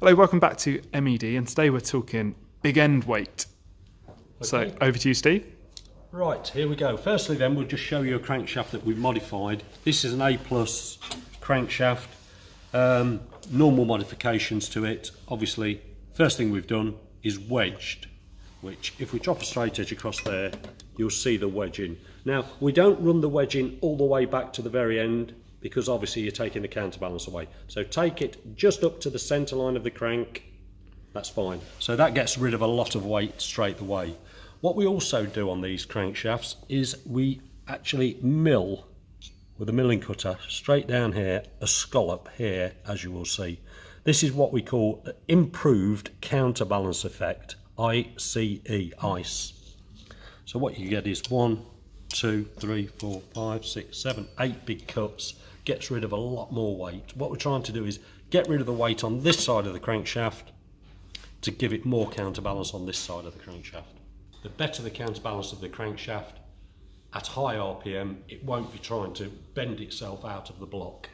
Hello, welcome back to MED, and today we're talking big end weight. Okay. So over to you, Steve. Right, here we go. Firstly then, we'll just show you a crankshaft that we've modified. This is an A+ crankshaft. Normal modifications to it. Obviously, first thing we've done is wedged, which if we drop a straight edge across there, you'll see the wedging. Now, we don't run the wedging all the way back to the very end, because obviously you're taking the counterbalance away. So take it just up to the centre line of the crank, that's fine. So that gets rid of a lot of weight straight away. What we also do on these crankshafts is we actually mill with a milling cutter straight down here, a scallop here, as you will see. This is what we call improved counterbalance effect, ICE, ICE. So what you get is 1, 2, 3, 4, 5, 6, 7, 8 big cuts. Gets rid of a lot more weight. What we're trying to do is get rid of the weight on this side of the crankshaft to give it more counterbalance on this side of the crankshaft. The better the counterbalance of the crankshaft, at high RPM, it won't be trying to bend itself out of the block.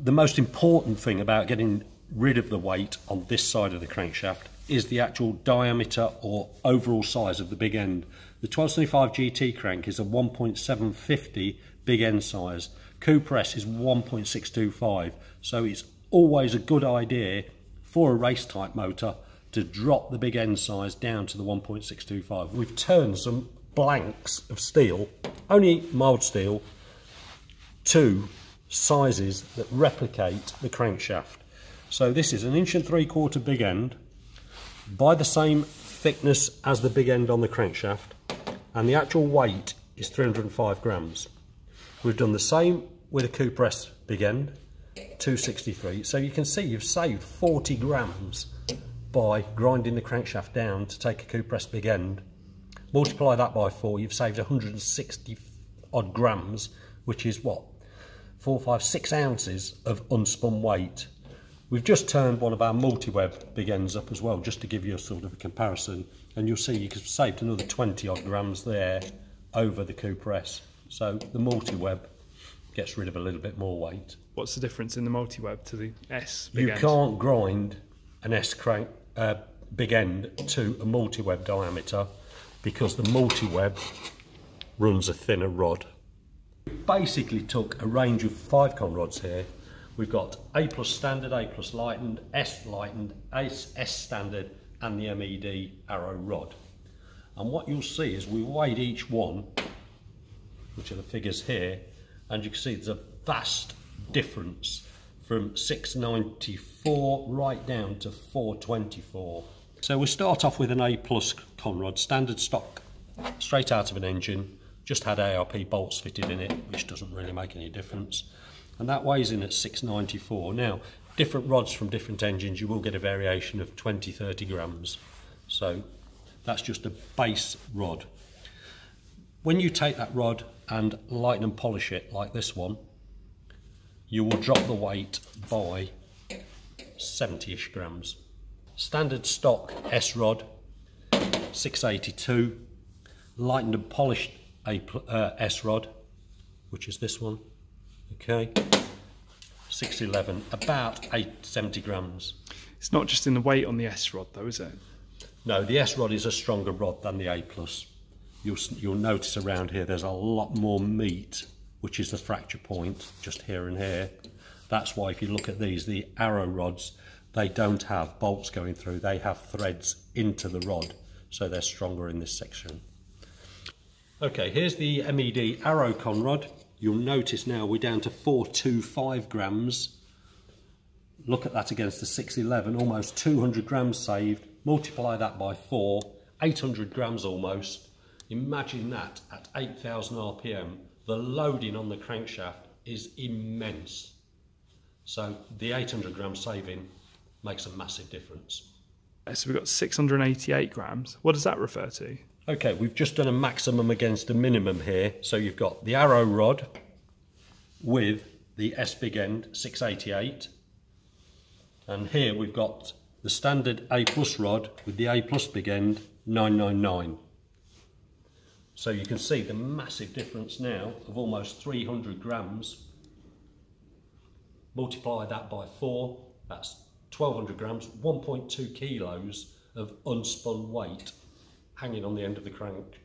The most important thing about getting rid of the weight on this side of the crankshaft is the actual diameter or overall size of the big end. The 1275 GT crank is a 1.750 big end size. Cooper S is 1.625, so it's always a good idea for a race type motor to drop the big end size down to the 1.625. We've turned some blanks of steel, only mild steel, to sizes that replicate the crankshaft. So this is an 1.75 inch big end by the same thickness as the big end on the crankshaft, and the actual weight is 305 grams. We've done the same with a Cooper S big end, 263. So you can see you've saved 40 grams by grinding the crankshaft down to take a Cooper S big end. Multiply that by 4, you've saved 160 odd grams, which is what? 4, 5, 6 ounces of unspun weight. We've just turned one of our multi-web big ends up as well, just to give you a sort of a comparison. And you'll see you've saved another 20 odd grams there over the Cooper S. So the multi-web gets rid of a little bit more weight. What's the difference in the multi-web to the S big end? You can't grind an S crank big end to a multi-web diameter because the multi-web runs a thinner rod. We basically took a range of 5 conrods here. We've got A+ standard, A+ lightened, S lightened, S standard, and the MED arrow rod. And what you'll see is we weighed each one, which are the figures here, and you can see there's a vast difference from 694 right down to 424. So we start off with an A+ conrod, standard stock, straight out of an engine, just had ARP bolts fitted in it, which doesn't really make any difference. And that weighs in at 694. Now, different rods from different engines, you will get a variation of 20-30 grams. So that's just a base rod. When you take that rod and lighten and polish it like this one, you will drop the weight by 70-ish grams. Standard stock S rod, 682. Lightened and polished S rod, which is this one, okay, 611, about 70 grams. It's not just in the weight on the S rod though, is it? No, the S rod is a stronger rod than the A+. You'll notice around here there's a lot more meat, which is the fracture point, just here and here. That's why if you look at these, the arrow rods, they don't have bolts going through, they have threads into the rod, so they're stronger in this section. Okay, here's the MED arrow conrod. You'll notice now we're down to 425 grams. Look at that against the 611, almost 200 grams saved. Multiply that by 4, 800 grams almost. Imagine that at 8,000 RPM, the loading on the crankshaft is immense. So the 800 gram saving makes a massive difference. So we've got 688 grams. What does that refer to? Okay, we've just done a maximum against a minimum here. So you've got the arrow rod with the S big end, 688. And here we've got the standard A+ rod with the A+ big end, 999. So you can see the massive difference now of almost 300 grams. Multiply that by 4, that's 1200 grams, 1.2 kilos of unspun weight hanging on the end of the crank